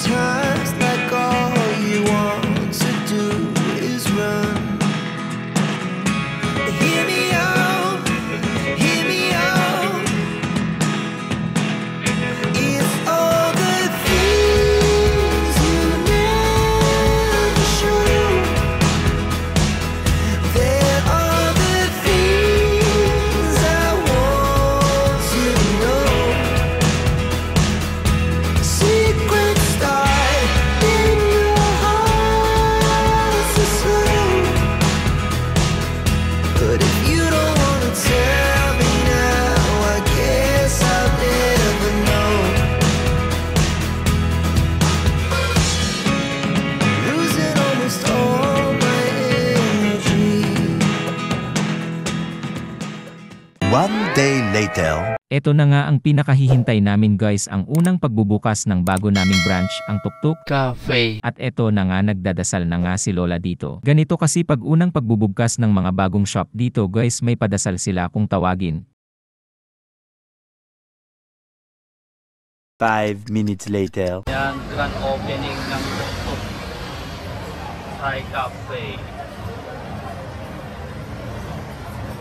Sometimes like all you want to do is run. Hear me out, hear me out. If all the things you never show, there are the things I want to know. Secret start in your heart so slow. But if you don't wanna tell me now, I guess I'll never know. Losing almost all my energy. One day later. Ito na nga ang pinakahihintay namin guys, ang unang pagbubukas ng bago naming branch, ang Tuktuk Cafe. At eto na nga, nagdadasal na nga si Lola dito. Ganito kasi pag unang pagbubukas ng mga bagong shop dito guys, may padasal sila kung tawagin. 5 minutes later. Yan, grand opening ng Tuktuk Thai Cafe.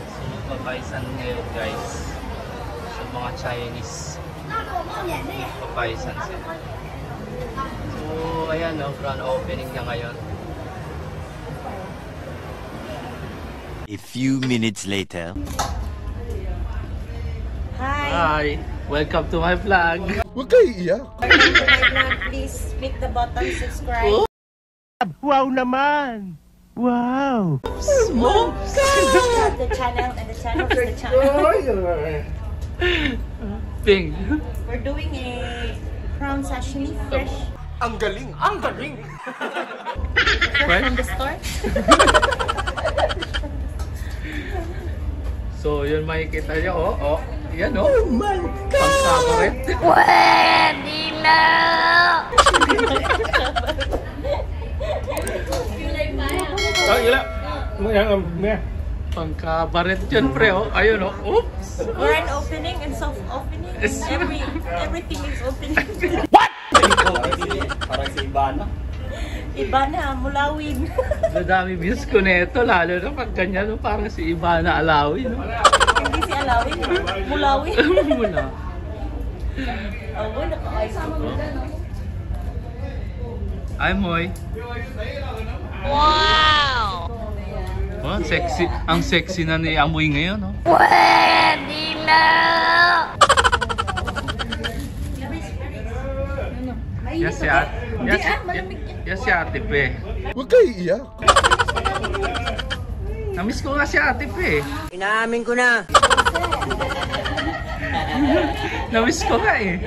So, papaisan ngayon guys. Sa mga Chinese. Papaisan sila. So, ayan o, grand opening niya ngayon. A few minutes later. Hi! Hi! Welcome to my vlog! Huwag kayo iiyak. Welcome to my vlog. Please click the button, subscribe. Wow naman! Wow! Smoke! Subscribe the channel, and the channel is the channel. Ping! We're doing a prawn sashimi fresh. Ang galing! Ang galing! Fresh from the store. So, yun makikita nyo, oh. Yan, oh. Oh my God! Pang-sabaret. Pwede na! Oh, ila! May Pang-kabaret yun, pre, oh. Ayun, oh. Oops! Grand opening and soft opening. Everything is opening. Parang si Ibana. Ibana, Mulawin. Nadami views ko nito, lalo na pag ganyan, no? Parang si Ibana Alawi, no? Hindi si Alawin, Mulawin. Mula. Oh, nakakaisa mo. Ay, Moy. Wow! Oh, sexy. Ang sexy na ni Amoy ngayon, no? Pwede na! Yes, si Ate. Yes, si Ate Pe. Huwag kayo iiyak. Namiss ko nga si Ate Pe. Inaamin ko na. Namiss ko nga eh.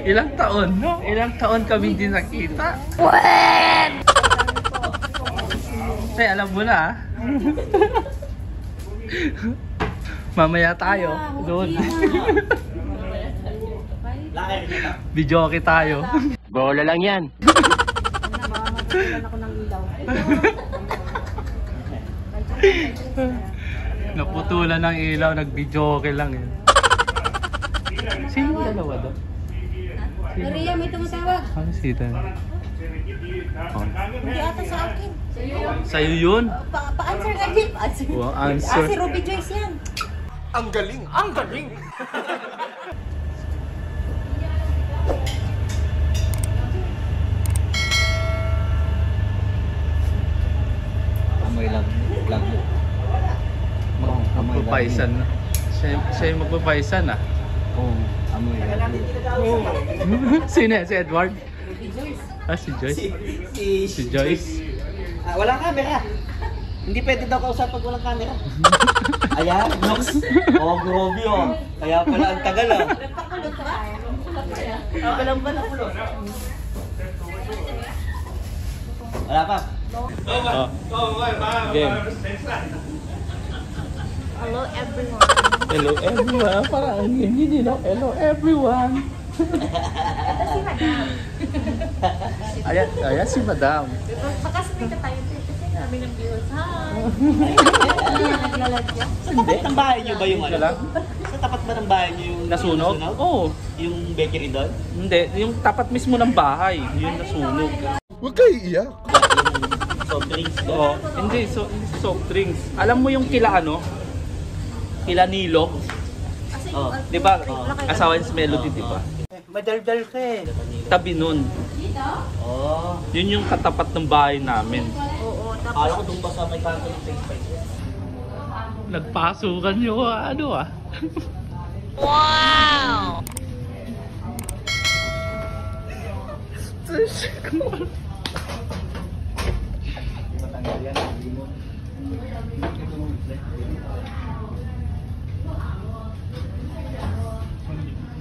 Ilang taon, no? Ilang taon kami din nakita. Eh, alam mo na, ah. Mamaya tayo. Doon. Videoke tayo. Bola lang yan. Naputulan ng ilaw, nag-videoke lang yun. Sino yung dalawa doon? Maria, may tumatawag. Ano sita? Hindi ata sa akin. Sa'yo yun? Pa-answer nga, Jeep. Answer. Wow, answer. Si Ruby Joyce yan. Ang galing! Ang galing! Amoy lang. Vlog mo. Magpapaisan na. Siya yung magpapaisan ah. Oo. Amoy lang. Sino yan? Si Edward? Ah, si Joyce? Si Joyce? Walang camera. Hindi pwede daw kausap pag walang camera. Ayan, Nox. Oh, grabe oh. Kaya pala ang tagal ah. Walang ba nakulot? Wala pa. Oh. Game. Hello everyone. Hello everyone. Parang ang ganyan, no? Hello everyone. Ito si Madam. Ayan si Madam. Pakasabay ka tayo. Kasi namin ng viewers. Hi! Naglalag yan. Hindi, ang bahay niyo ba yung ano? Lang? Sa katapat ba ng bahay niyo yung Nasunog? Oo. Yung bakery doon? Hindi, yung tapat mismo ng bahay, yung nasunog. Huwag kayo iiyak. Yung soft drinks doon? Oo. Hindi soft drinks. Alam mo yung kila ano? Kila Nilo? Oh. Di ba? Asawa niya si Melody, di ba? Madaldal ka eh. Tabi nun. Oh. Yun yung katapat ng bahay namin. Oo, tapos Akala ko doon pa sa may kanto ng face spice. Nagpasukan yung ano ah. wow!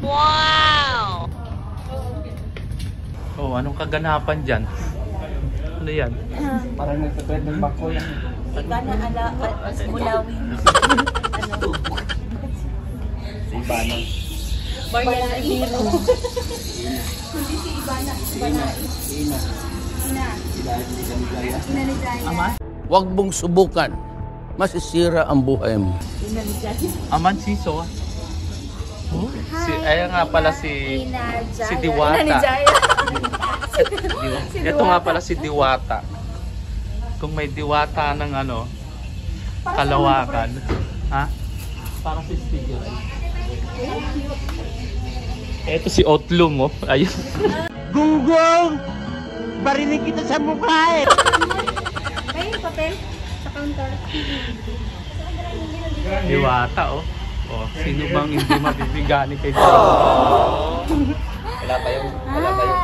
Wow! Oh, anong kaganapan dyan? Ano yan? Parang nagpapwede ng bako yan. Ika na ala, mulawin. Ano? Sa Ibanang. Barya Biro. Huwag mong subukan. Masisira ang buhay mo. Aman Siso ah. Oh, ayan nga pala si Diwata. Ito nga pala si Diwata. Kung may diwata ng ano, Kalawakan. Ha? Para si Steve. Ito si Otlum oh. Ayun. Gunggong! Barinig kita sa mukha eh! Ay, papel sa counter. Diwata oh. Oh, sino bang hindi mabibigani kay Diwata? Wala pa yung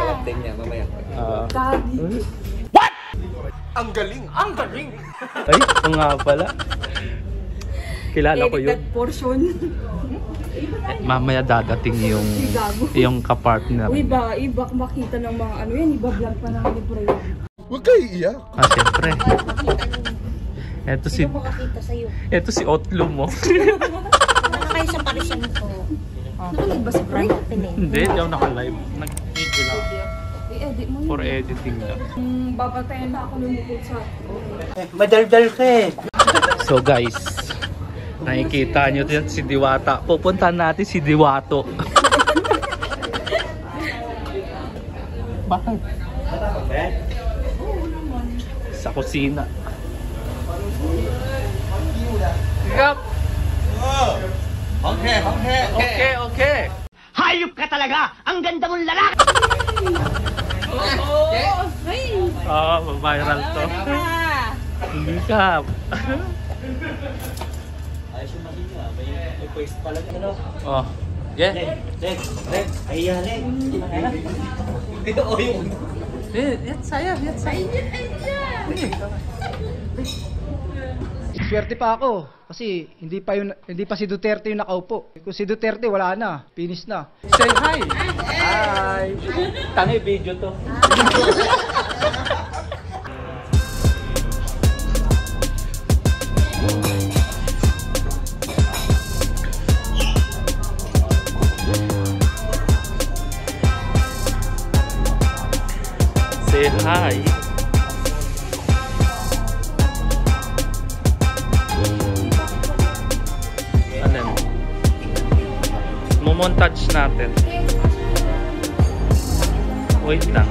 kalabdeng niya mamaya. Ang galing! Ang galing! Ay, ito nga pala. Kilala ko yun. Portion. Mamaya dadating yung kapartner. Uy, iba makita ng mga ano yan, iba vlog pa ng libro yan. Huwag kayo iiyak. Ah, siyempre. Makita sa'yo. Ito si Otlum mo. Ano kayo sa parisyan ko? Nakinig ba si Brian? Hindi, di ako naka-live. Nag-video lang. I-edit mo For editing lang. Babatayan na ako ng bukod sa... Madaldal ka eh. So guys, nakikita nyo din si Diwata. Pupuntahan natin si Diwato. Bakit? Sa kusina. Yup. Okay. Hayop ka talaga! Ang ganda mong lalaki! Ah, viral to. Hindi ka. Ayos yung machine niya. May pwesto pala ano. Oh. Yeah. Red. Ayan Red. Ito o yung... Yan saya. Swerte pa ako kasi hindi pa si Duterte yung nakaupo. Kung si Duterte wala na, finish na. Say hi. Hi. Tangi video to. Say hi. Ano? Mo-montage natin. Wait lang.